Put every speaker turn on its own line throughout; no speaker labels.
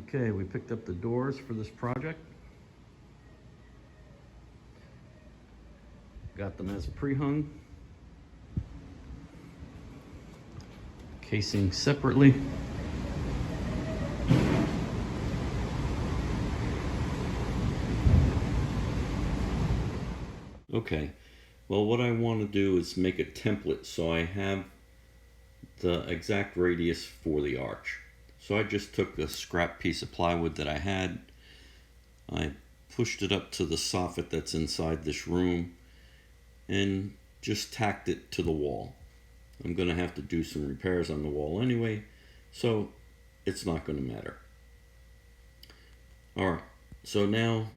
Okay, we picked up the doors for this project. Got them as pre-hung. Casing separately. Okay, well what I want to do is make a template so I have the exact radius for the arch. So I just took a scrap piece of plywood that I had. I pushed it up to the soffit that's inside this room and just tacked it to the wall. I'm going to have to do some repairs on the wall anyway, so it's not going to matter. Alright, so now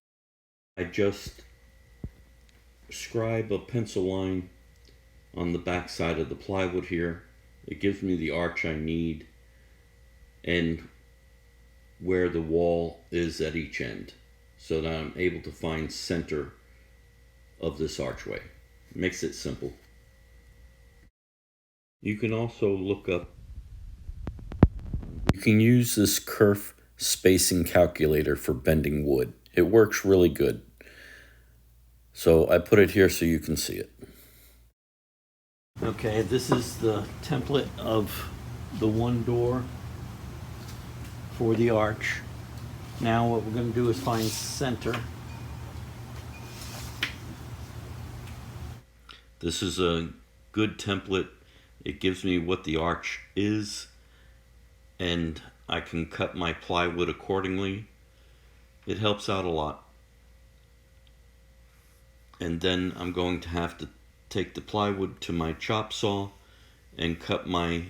I just scribe a pencil line on the back side of the plywood here. It gives me the arch I need and where the wall is at each end, so that I'm able to find center of this archway. Makes it simple. You can also look up, you can use this Kerf spacing calculator for bending wood. It works really good. So I put it here so you can see it. Okay, this is the template of the one door for the arch. Now what we're going to do is find center. This is a good template. It gives me what the arch is, and I can cut my plywood accordingly. It helps out a lot. And then I'm going to have to take the plywood to my chop saw and cut my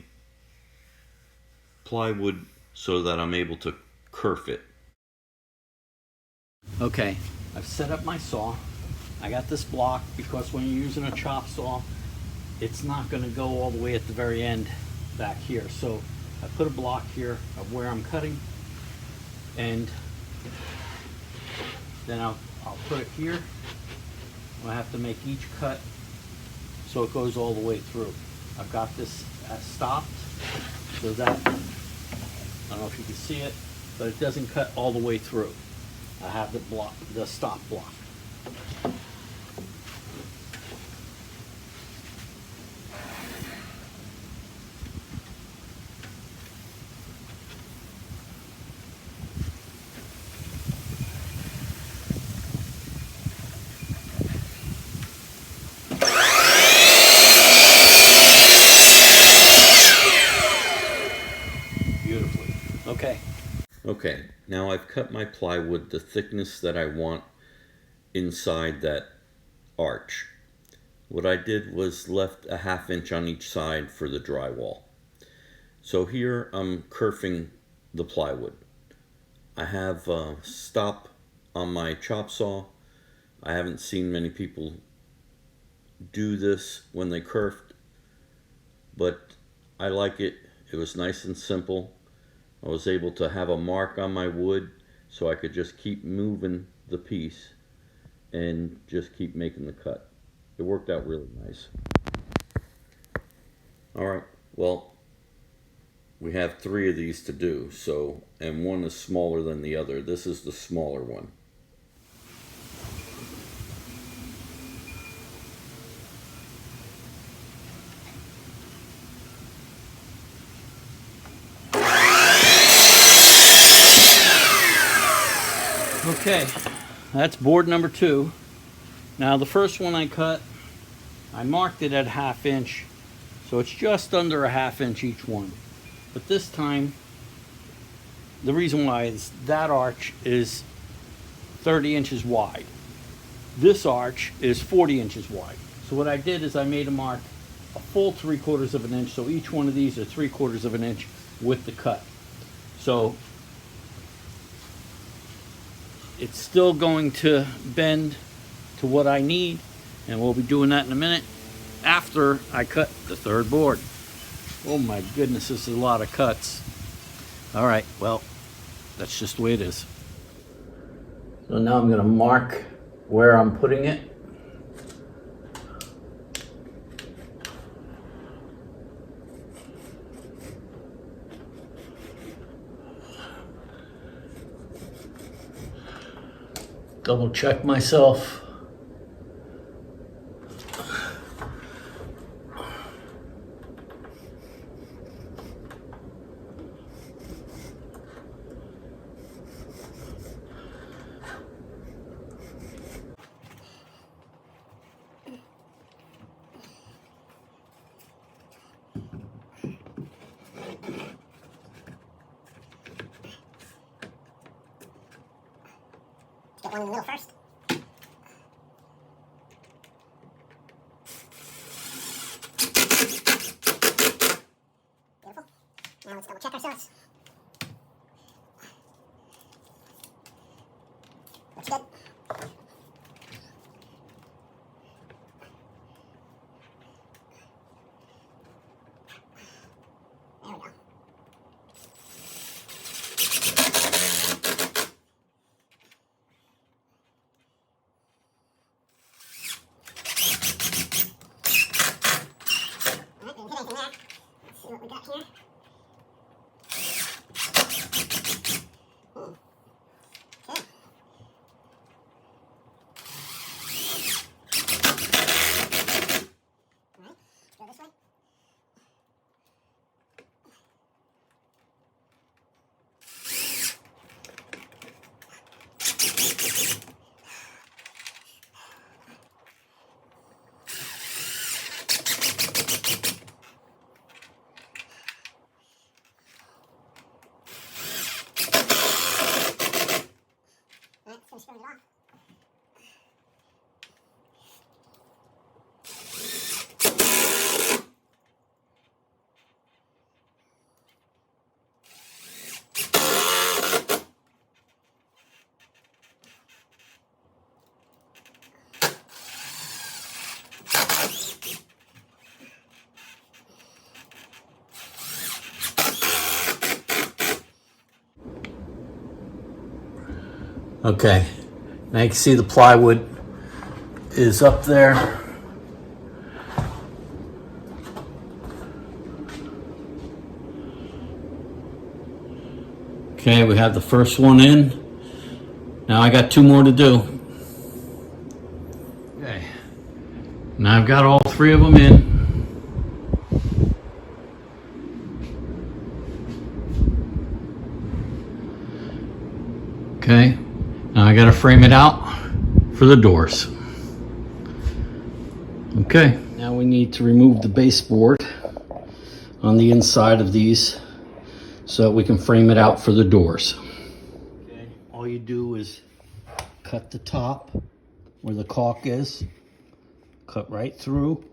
plywood so that I'm able to kerf it. Okay, I've set up my saw. I got this block because when you're using a chop saw, it's not going to go all the way at the very end back here. So I put a block here of where I'm cutting, and then I'll put it here. I have to make each cut so it goes all the way through. I've got this stopped so that, I don't know if you can see it, but it doesn't cut all the way through. I have the stop block. Okay, now I've cut my plywood the thickness that I want inside that arch. What I did was left a 1/2 inch on each side for the drywall. So here I'm kerfing the plywood. I have a stop on my chop saw. I haven't seen many people do this when they kerfed, but I like it. It was nice and simple. I was able to have a mark on my wood so I could just keep moving the piece and just keep making the cut. It worked out really nice. Alright, well, we have 3 of these to do, so, and one is smaller than the other. This is the smaller one. Okay, that's board number 2. Now the first one I cut, I marked it at 1/2 inch, so it's just under a 1/2 inch each one. But this time, the reason why is that arch is 30 inches wide. This arch is 40 inches wide. So what I did is I made a mark a full 3/4 of an inch, so each one of these are 3/4 of an inch with the cut. So it's still going to bend to what I need, and we'll be doing that in a minute after I cut the 3rd board. Oh my goodness, this is a lot of cuts. All right, well, that's just the way it is. So now I'm going to mark where I'm putting it.
Double check myself.
Get one in the middle first. Beautiful. Now let's double check ourselves. Looks good. There we go. What we got here? Okay. Alright, let's go this way. Let's finish filling it off.
Okay, now you can see the plywood is up there. Okay, we have the first one in. Now I got two more to do. Okay, now I've got all three of them in. Okay, now I gotta frame it out for the doors. Okay, now we need to remove the baseboard on the inside of these so that we can frame it out for the doors. Okay, all you do is cut the top where the caulk is, cut right through.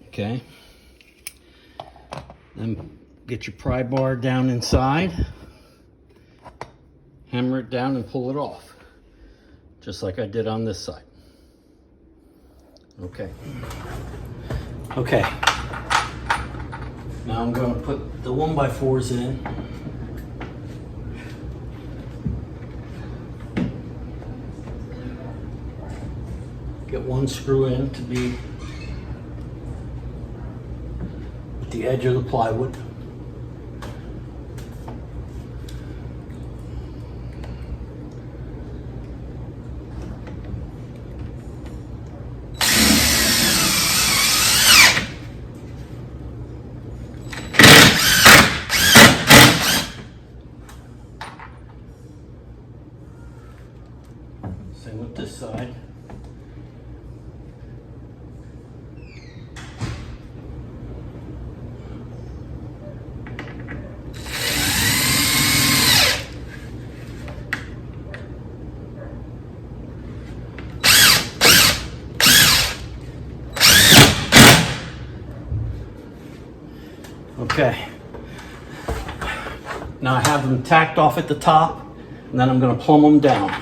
Okay. Then get your pry bar down inside, hammer it down and pull it off, just like I did on this side. Okay. Okay. Now I'm going to put the 1x4s in. Get one screw in to be at the edge of the plywood. Same with this side. Okay. Now I have them tacked off at the top, and then I'm going to plumb them down.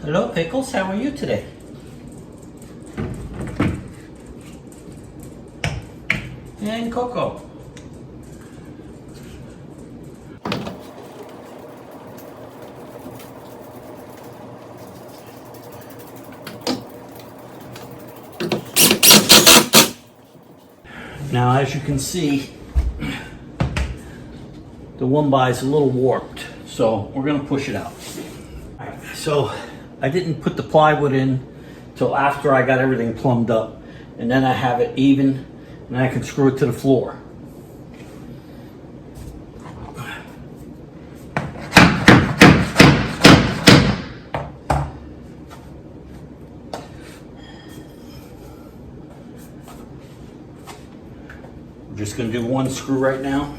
Hello, Pickles. How are you today? And Coco. Now, as you can see, the 1x is a little warped, so we're going to push it out. All right, so I didn't put the plywood in till after I got everything plumbed up, and then I have it even, and I can screw it to the floor. We're just going to do one screw right now.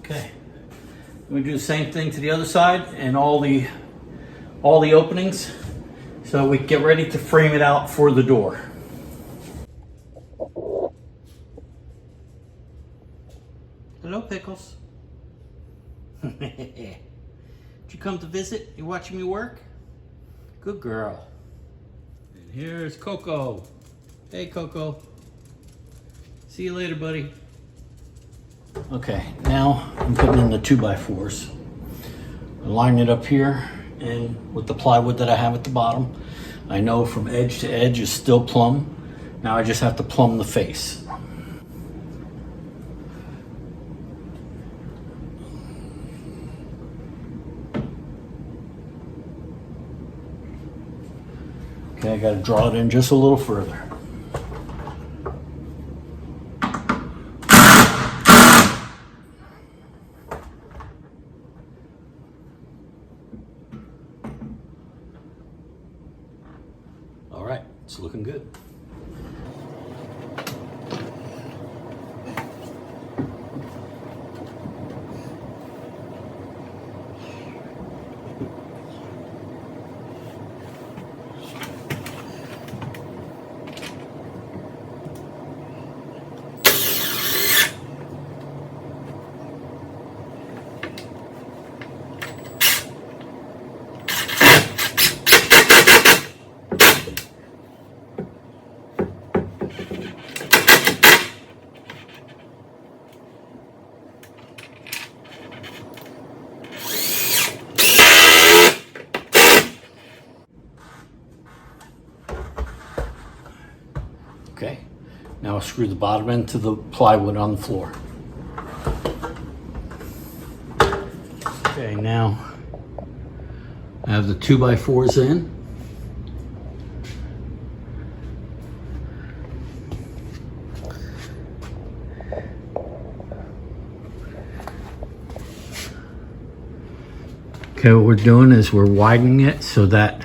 Okay. We do the same thing to the other side and all the openings, so we get ready to frame it out for the door. Hello, Pickles. Did you come to visit? You watching me work? Good girl. And here's Coco. Hey, Coco. See you later, buddy. Okay, now I'm putting in the 2x4s. I line it up here, and with the plywood that I have at the bottom, I know from edge to edge is still plumb. Now I just have to plumb the face. Okay, I gotta draw it in just a little further. All right, it's looking good. Okay, now I'll screw the bottom end to the plywood on the floor. Okay, now I have the 2x4s in. Okay, what we're doing is we're widening it so that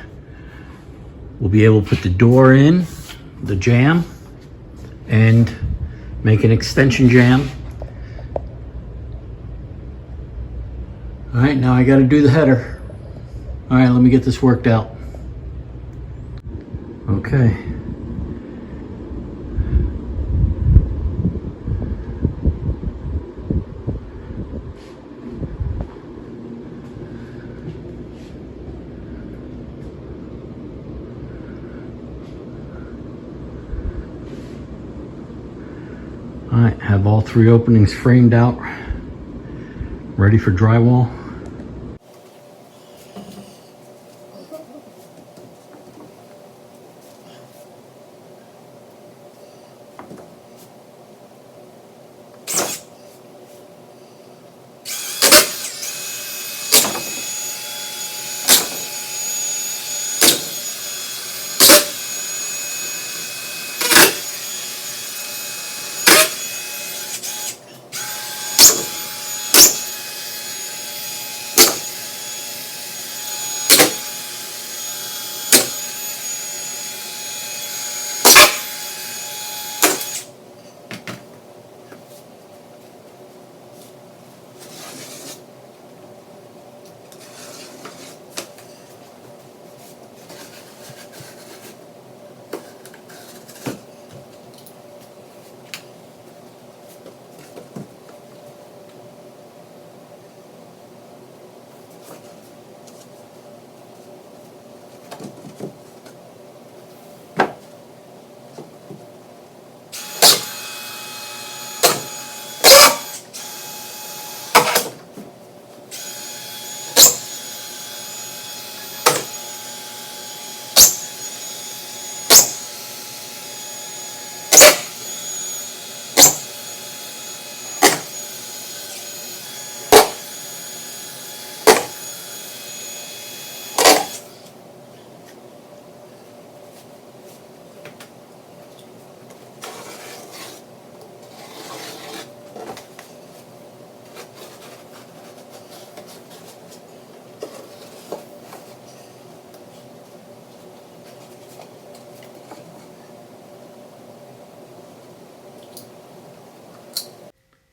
we'll be able to put the door in, the jamb, and make an extension jamb. All right, now I got to do the header. All right, let me get this worked out. Okay. All right, have all 3 openings framed out, ready for drywall.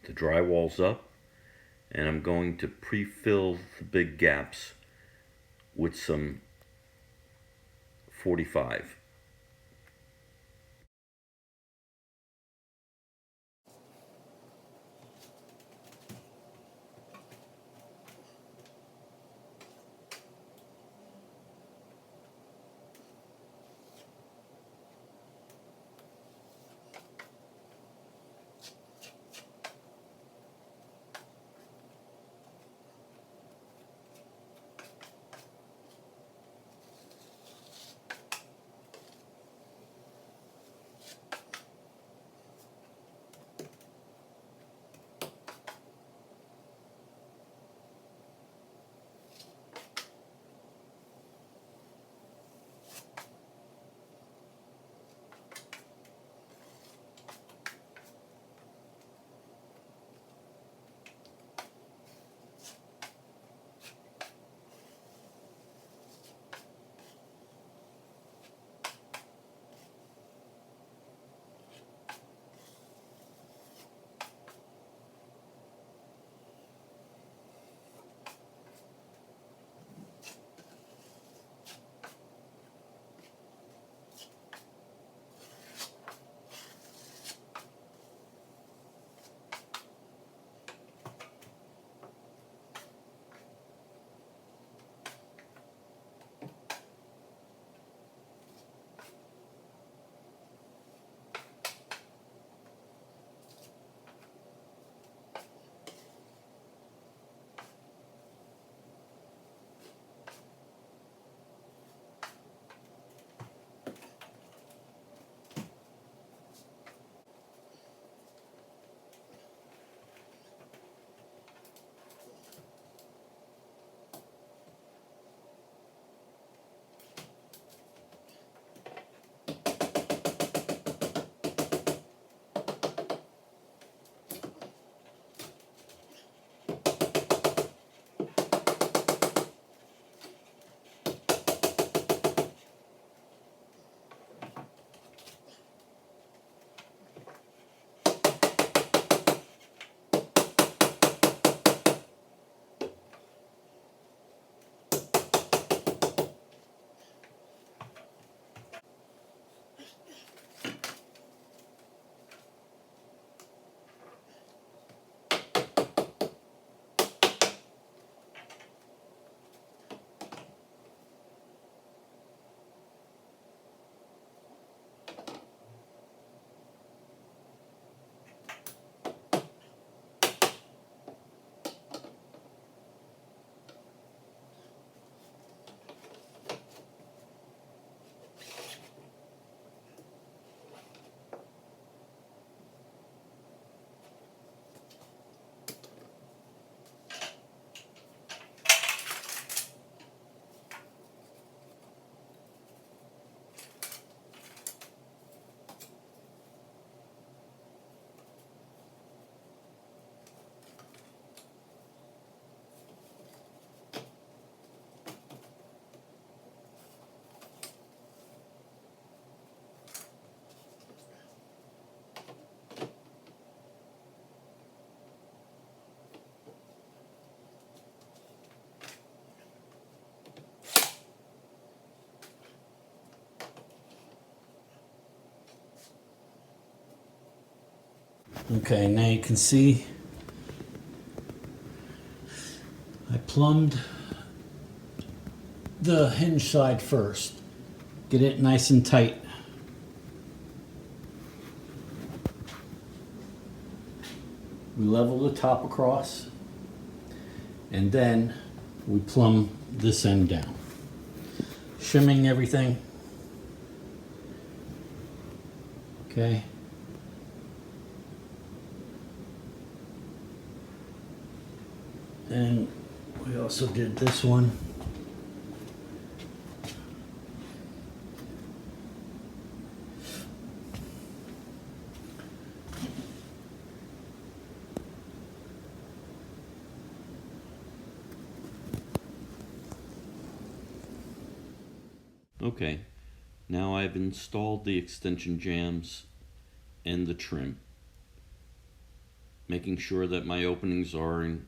The drywall's up, and I'm going to pre-fill the big gaps with some 45.
Okay, now you can see I plumbed the hinge side first. Get it nice and tight. We level the top across, and then we plumb this end down. Shimming everything. Okay. And we also did this one.
Okay, now I've installed the extension jambs and the trim. making sure that my openings are in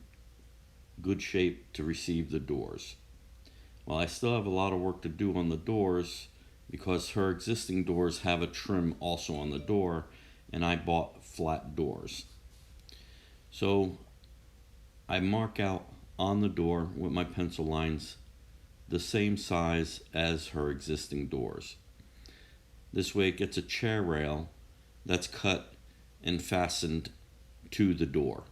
good shape to receive the doors. Well, I still have a lot of work to do on the doors because her existing doors have a trim also on the door, and I bought flat doors. So I mark out on the door with my pencil lines the same size as her existing doors. This way it gets a chair rail that's cut and fastened to the door,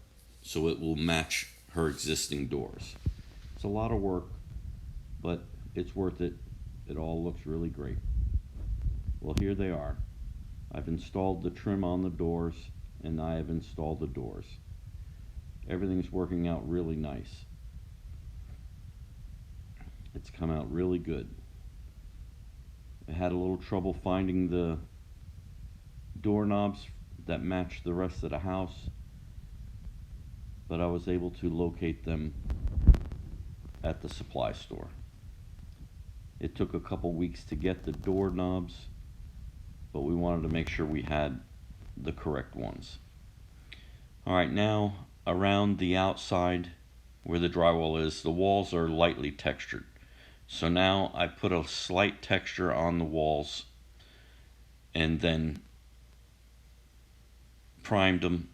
so it will match her existing doors. It's a lot of work, but it's worth it. It all looks really great. Well, here they are. I've installed the trim on the doors, and I have installed the doors. Everything's working out really nice. It's come out really good. I had a little trouble finding the doorknobs that match the rest of the house, but I was able to locate them at the supply store. It took a couple weeks to get the doorknobs, but we wanted to make sure we had the correct ones. Alright, now around the outside where the drywall is, the walls are lightly textured. So now I put a slight texture on the walls and then primed them,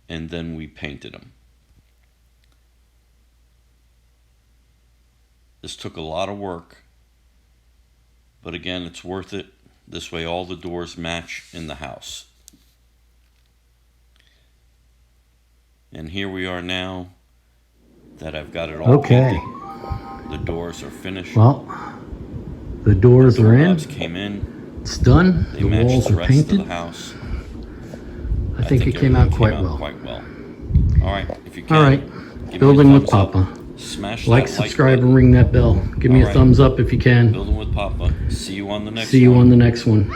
and then we painted them. This took a lot of work, but again, it's worth it. This way all the doors match in the house. And here we are now that I've got it all painted. The doors are finished.
Well, the doors are in.
Doorknobs came in.
It's done.
They
The
matched
walls
the
are
rest
painted.
of the house.
I think it came out quite well.
All right, if you can.
All right,
give me a
Building with
thumbs up.
Papa.
Smash
Like,
that
subscribe,
button.
and ring that bell. Give me
All
a
right.
thumbs up if you can.
Building with Papa. See you on the next one.
See you on the next one.